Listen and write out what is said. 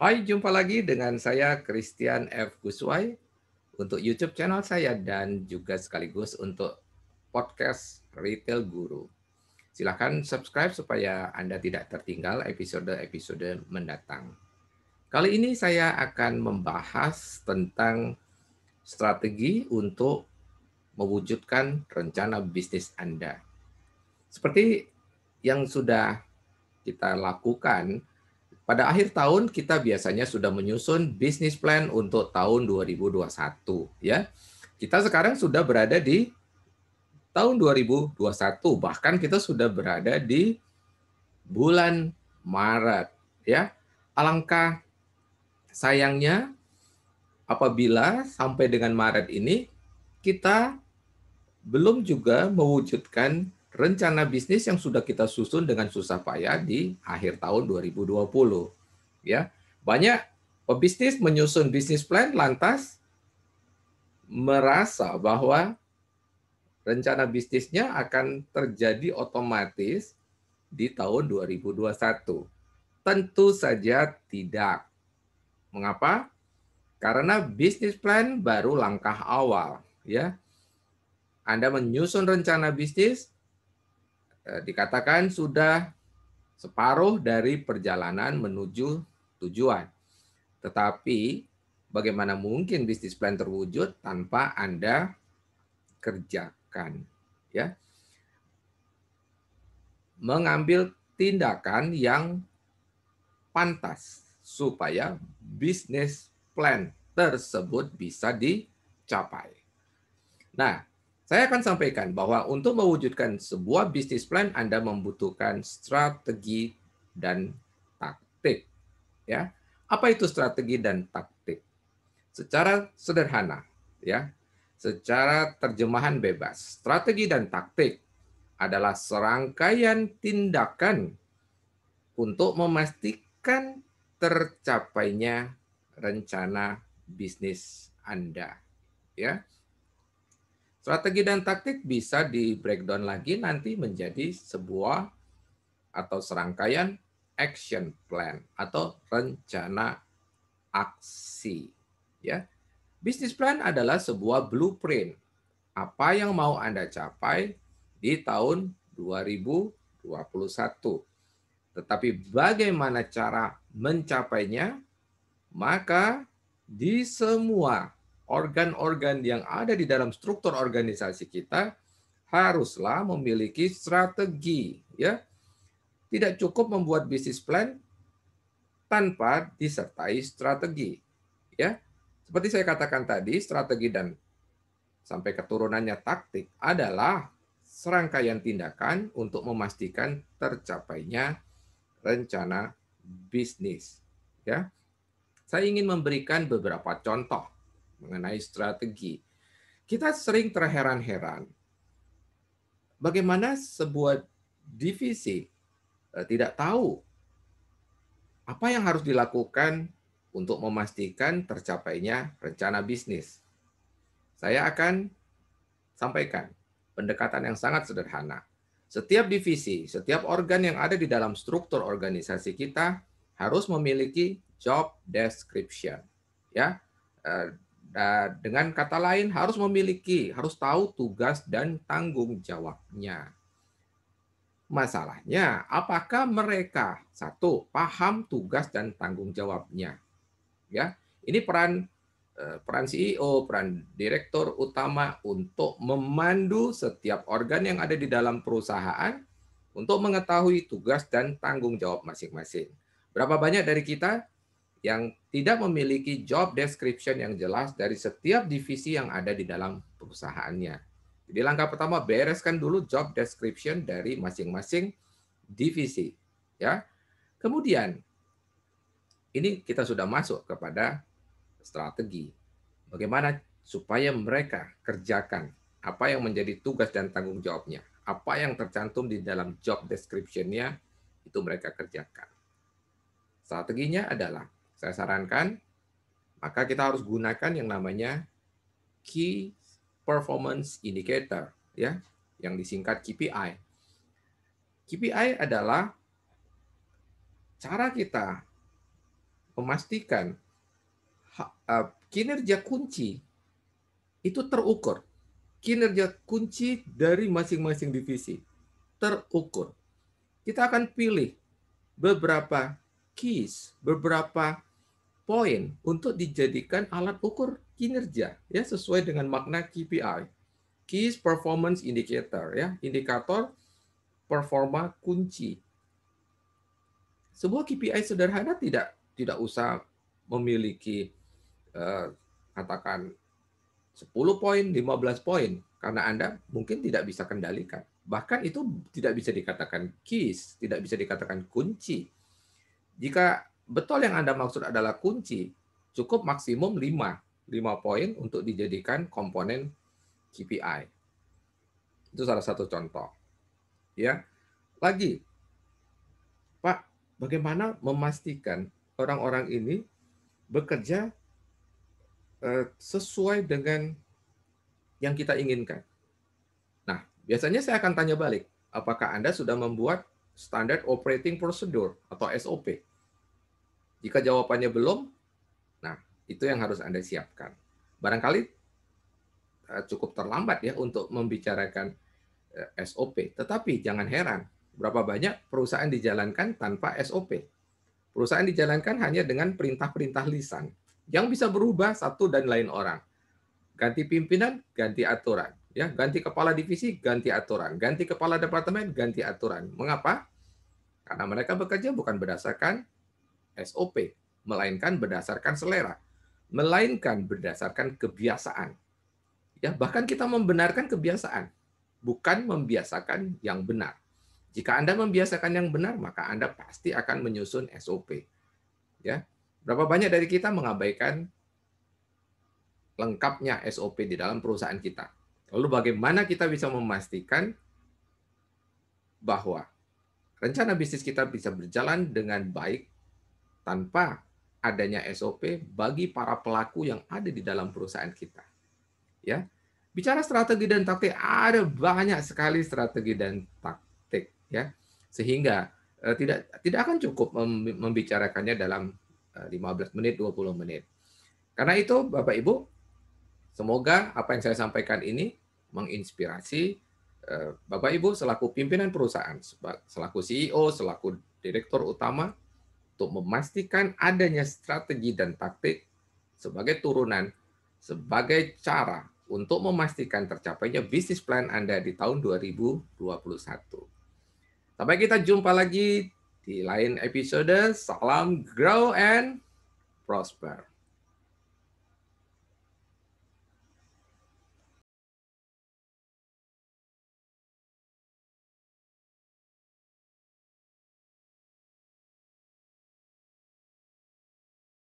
Hai, jumpa lagi dengan saya Christian F. Guswai untuk YouTube channel saya dan juga sekaligus untuk podcast Retail Guru. Silahkan subscribe supaya Anda tidak tertinggal episode-episode mendatang. Kali ini saya akan membahas tentang strategi untuk mewujudkan rencana bisnis Anda. Seperti yang sudah kita lakukan, pada akhir tahun kita biasanya sudah menyusun bisnis plan untuk tahun 2021 ya. Kita sekarang sudah berada di tahun 2021, bahkan kita sudah berada di bulan Maret ya. Alangkah sayangnya apabila sampai dengan Maret ini kita belum juga mewujudkan rencana bisnis yang sudah kita susun dengan susah payah di akhir tahun 2020. Ya, banyak pebisnis menyusun bisnis plan lantas merasa bahwa rencana bisnisnya akan terjadi otomatis di tahun 2021. Tentu saja tidak. Mengapa? Karena bisnis plan baru langkah awal, ya. Anda menyusun rencana bisnis dikatakan sudah separuh dari perjalanan menuju tujuan. Tetapi bagaimana mungkin bisnis plan terwujud tanpa Anda kerjakan, ya? Mengambil tindakan yang pantas supaya bisnis plan tersebut bisa dicapai. Nah, saya akan sampaikan bahwa untuk mewujudkan sebuah bisnis plan Anda membutuhkan strategi dan taktik, ya. Apa itu strategi dan taktik? Secara sederhana, ya. Secara terjemahan bebas, strategi dan taktik adalah serangkaian tindakan untuk memastikan tercapainya rencana bisnis Anda, ya. Strategi dan taktik bisa di breakdown lagi nanti menjadi sebuah atau serangkaian action plan atau rencana aksi, ya. Bisnis plan adalah sebuah blueprint apa yang mau Anda capai di tahun 2021. Tetapi bagaimana cara mencapainya? Maka di semua organ-organ yang ada di dalam struktur organisasi kita haruslah memiliki strategi, ya. Tidak cukup membuat bisnis plan tanpa disertai strategi, ya. Seperti saya katakan tadi, strategi dan sampai keturunannya taktik adalah serangkaian tindakan untuk memastikan tercapainya rencana bisnis, ya. Saya ingin memberikan beberapa contoh mengenai strategi. Kita sering terheran-heran bagaimana sebuah divisi tidak tahu apa yang harus dilakukan untuk memastikan tercapainya rencana bisnis. Saya akan sampaikan pendekatan yang sangat sederhana. Setiap divisi, setiap organ yang ada di dalam struktur organisasi kita harus memiliki job description. Ya, dengan kata lain harus tahu tugas dan tanggung jawabnya. Masalahnya, apakah mereka satu paham tugas dan tanggung jawabnya? Ya, ini peran CEO, peran direktur utama untuk memandu setiap organ yang ada di dalam perusahaan untuk mengetahui tugas dan tanggung jawab masing-masing. Berapa banyak dari kita yang tidak memiliki job description yang jelas dari setiap divisi yang ada di dalam perusahaannya. Jadi langkah pertama bereskan dulu job description dari masing-masing divisi, ya. Kemudian ini kita sudah masuk kepada strategi. Bagaimana supaya mereka kerjakan apa yang menjadi tugas dan tanggung jawabnya. Apa yang tercantum di dalam job description-nya itu mereka kerjakan. Strateginya adalah, saya sarankan, maka kita harus gunakan yang namanya Key Performance Indicator, ya, yang disingkat KPI. KPI adalah cara kita memastikan kinerja kunci itu terukur. Kinerja kunci dari masing-masing divisi terukur. Kita akan pilih beberapa keys, beberapa poin untuk dijadikan alat ukur kinerja ya sesuai dengan makna KPI. Keys Performance Indicator ya, indikator performa kunci. Sebuah KPI sederhana tidak usah memiliki katakan 10 poin, 15 poin karena Anda mungkin tidak bisa kendalikan. Bahkan itu tidak bisa dikatakan keys, tidak bisa dikatakan kunci. Jika betul yang Anda maksud adalah kunci, cukup maksimum 5 poin untuk dijadikan komponen KPI. Itu salah satu contoh. Ya. Lagi, Pak, bagaimana memastikan orang-orang ini bekerja sesuai dengan yang kita inginkan? Nah, biasanya saya akan tanya balik, apakah Anda sudah membuat Standard Operating Procedure atau SOP? Jika jawabannya belum, nah itu yang harus Anda siapkan. Barangkali cukup terlambat ya untuk membicarakan SOP, tetapi jangan heran, berapa banyak perusahaan dijalankan tanpa SOP. Perusahaan dijalankan hanya dengan perintah-perintah lisan yang bisa berubah satu dan lain orang. Ganti pimpinan, ganti aturan. Ya, ganti kepala divisi, ganti aturan. Ganti kepala departemen, ganti aturan. Mengapa? Karena mereka bekerja bukan berdasarkan SOP, melainkan berdasarkan selera, melainkan berdasarkan kebiasaan. Ya, bahkan kita membenarkan kebiasaan, bukan membiasakan yang benar. Jika Anda membiasakan yang benar, maka Anda pasti akan menyusun SOP. Ya, berapa banyak dari kita mengabaikan lengkapnya SOP di dalam perusahaan kita? Lalu bagaimana kita bisa memastikan bahwa rencana bisnis kita bisa berjalan dengan baik tanpa adanya SOP bagi para pelaku yang ada di dalam perusahaan kita? Ya, bicara strategi dan taktik, ada banyak sekali strategi dan taktik, ya, sehingga tidak akan cukup membicarakannya dalam 15 menit, 20 menit. Karena itu, Bapak Ibu, semoga apa yang saya sampaikan ini menginspirasi Bapak Ibu selaku pimpinan perusahaan, selaku CEO, selaku direktur utama, untuk memastikan adanya strategi dan taktik sebagai turunan, sebagai cara untuk memastikan tercapainya bisnis plan Anda di tahun 2021. Sampai kita jumpa lagi di lain episode. Salam grow and prosper.